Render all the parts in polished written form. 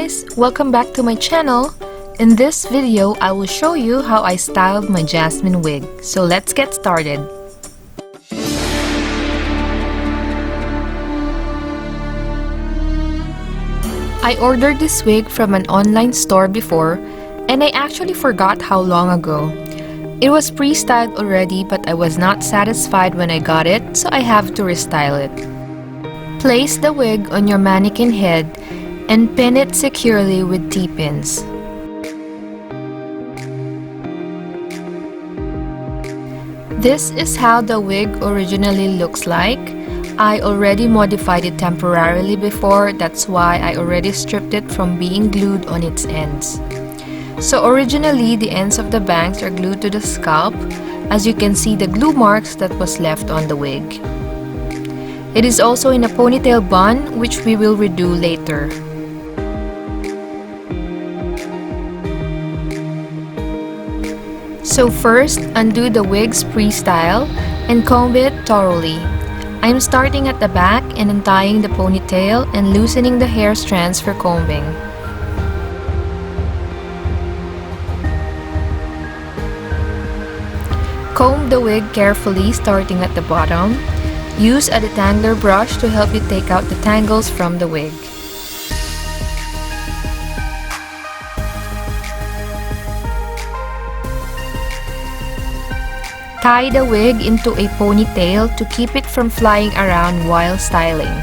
guys! Welcome back to my channel. In this video, I will show you how I styled my Jasmine wig. So let's get started. I ordered this wig from an online store before, and I actually forgot how long ago. It was pre-styled already, but I was not satisfied when I got it, so I have to restyle it. Place the wig on your mannequin head and pin it securely with T-pins. This is how the wig originally looks like. I already modified it temporarily before, that's why I already stripped it from being glued on its ends. So originally, the ends of the bangs are glued to the scalp, as you can see the glue marks that was left on the wig. It is also in a ponytail bun, which we will redo later. So first, undo the wig's pre-style and comb it thoroughly. I am starting at the back and untying the ponytail and loosening the hair strands for combing. Comb the wig carefully starting at the bottom. Use a detangler brush to help you take out the tangles from the wig. Tie the wig into a ponytail to keep it from flying around while styling.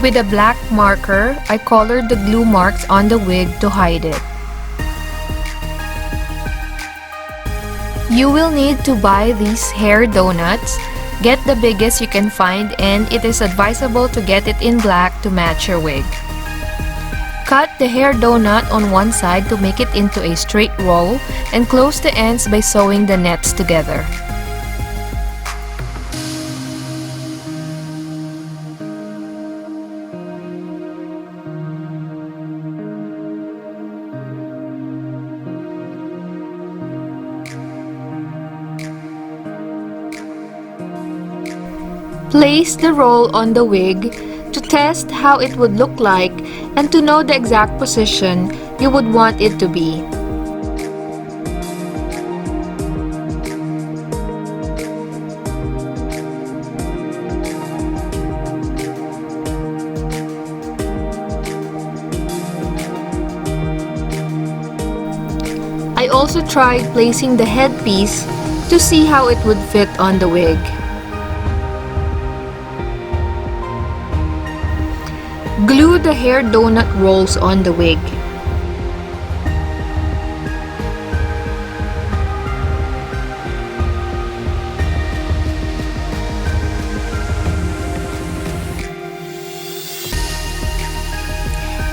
With a black marker, I colored the glue marks on the wig to hide it. You will need to buy these hair donuts. Get the biggest you can find, and it is advisable to get it in black to match your wig. Cut the hair donut on one side to make it into a straight roll and close the ends by sewing the nets together. Place the roll on the wig to test how it would look like and to know the exact position you would want it to be. I also tried placing the headpiece to see how it would fit on the wig. Glue the hair donut rolls on the wig.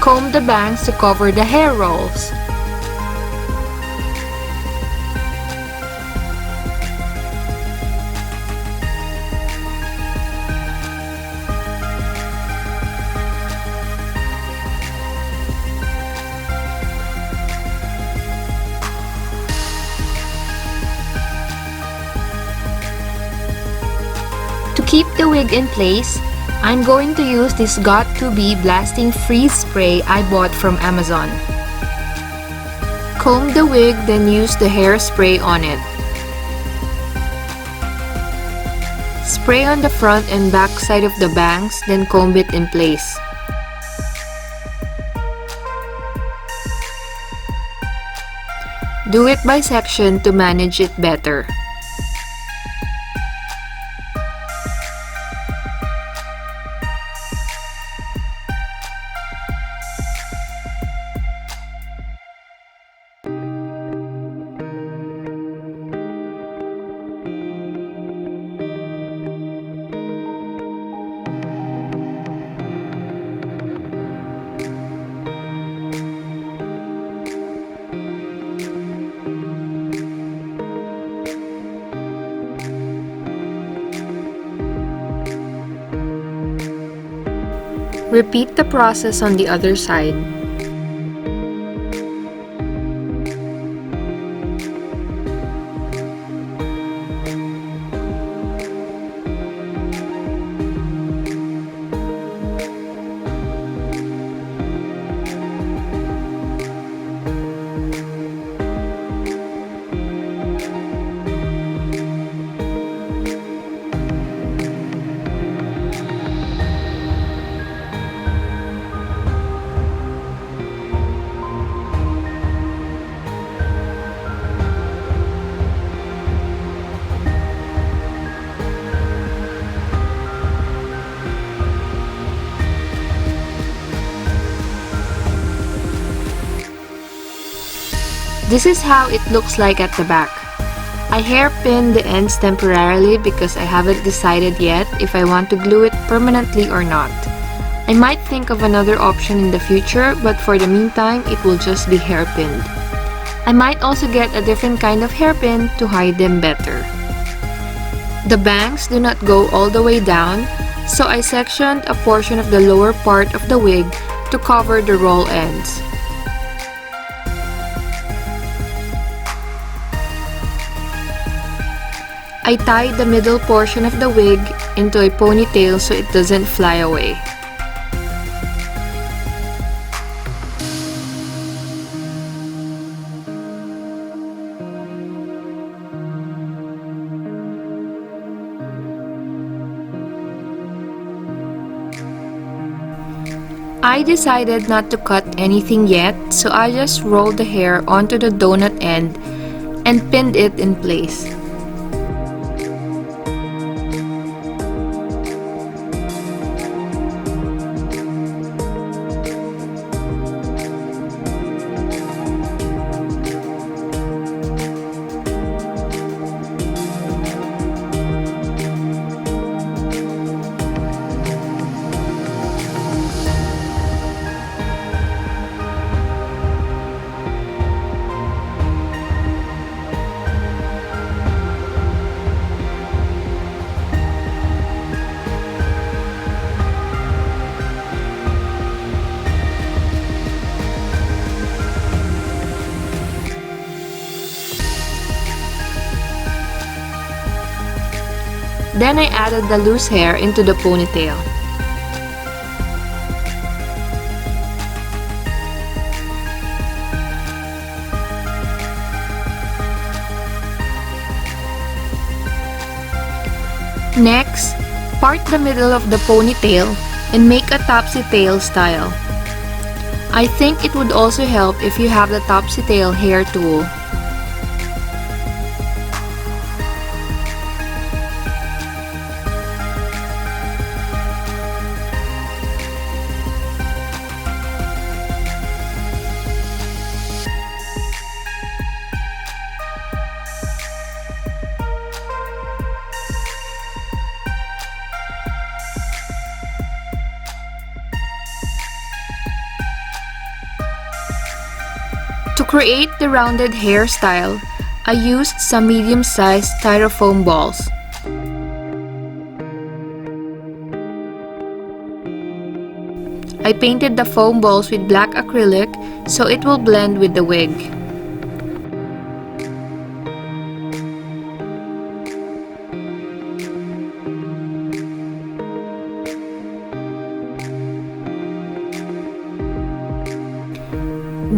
Comb the bangs to cover the hair rolls. To keep the wig in place, I'm going to use this Got2b Blasting Freeze Spray I bought from Amazon. Comb the wig, then use the hairspray on it. Spray on the front and back side of the bangs, then comb it in place. Do it by section to manage it better. Repeat the process on the other side. This is how it looks like at the back. I hairpin the ends temporarily because I haven't decided yet if I want to glue it permanently or not. I might think of another option in the future, but for the meantime, it will just be hairpinned. I might also get a different kind of hairpin to hide them better. The bangs do not go all the way down, so I sectioned a portion of the lower part of the wig to cover the roll ends. I tied the middle portion of the wig into a ponytail so it doesn't fly away. I decided not to cut anything yet, so I just rolled the hair onto the donut end and pinned it in place. Then I added the loose hair into the ponytail. Next, part the middle of the ponytail and make a topsy-tail style. I think it would also help if you have the topsy-tail hair tool. To create the rounded hairstyle, I used some medium-sized styrofoam balls. I painted the foam balls with black acrylic so it will blend with the wig.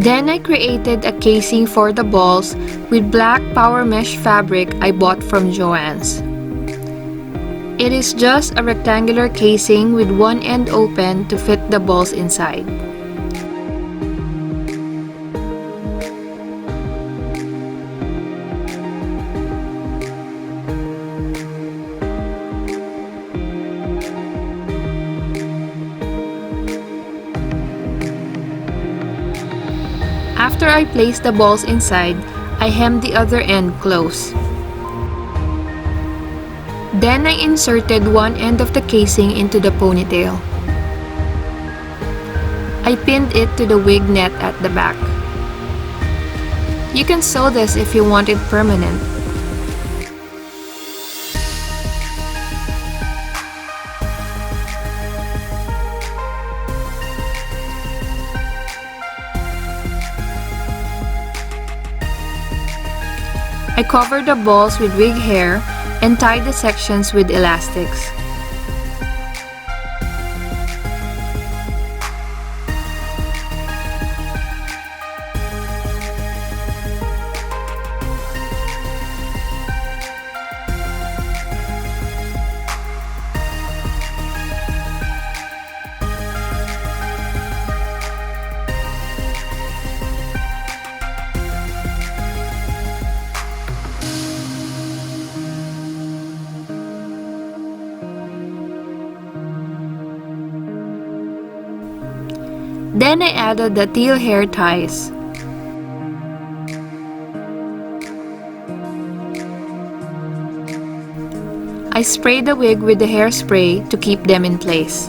Then I created a casing for the balls with black power mesh fabric I bought from Joann's. It is just a rectangular casing with one end open to fit the balls inside. After I placed the balls inside, I hemmed the other end close. Then I inserted one end of the casing into the ponytail. I pinned it to the wig net at the back. You can sew this if you want it permanent. I covered the balls with wig hair and tied the sections with elastics. Then I added the teal hair ties. I spray the wig with the hairspray to keep them in place.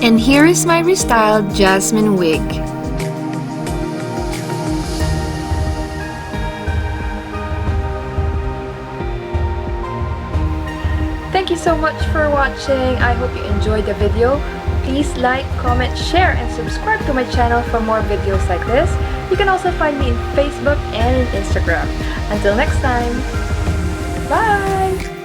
And here is my restyled Jasmine wig. Thank you so much for watching. I hope you enjoyed the video. Please like, comment, share, and subscribe to my channel for more videos like this. You can also find me in Facebook and in Instagram. Until next time, bye!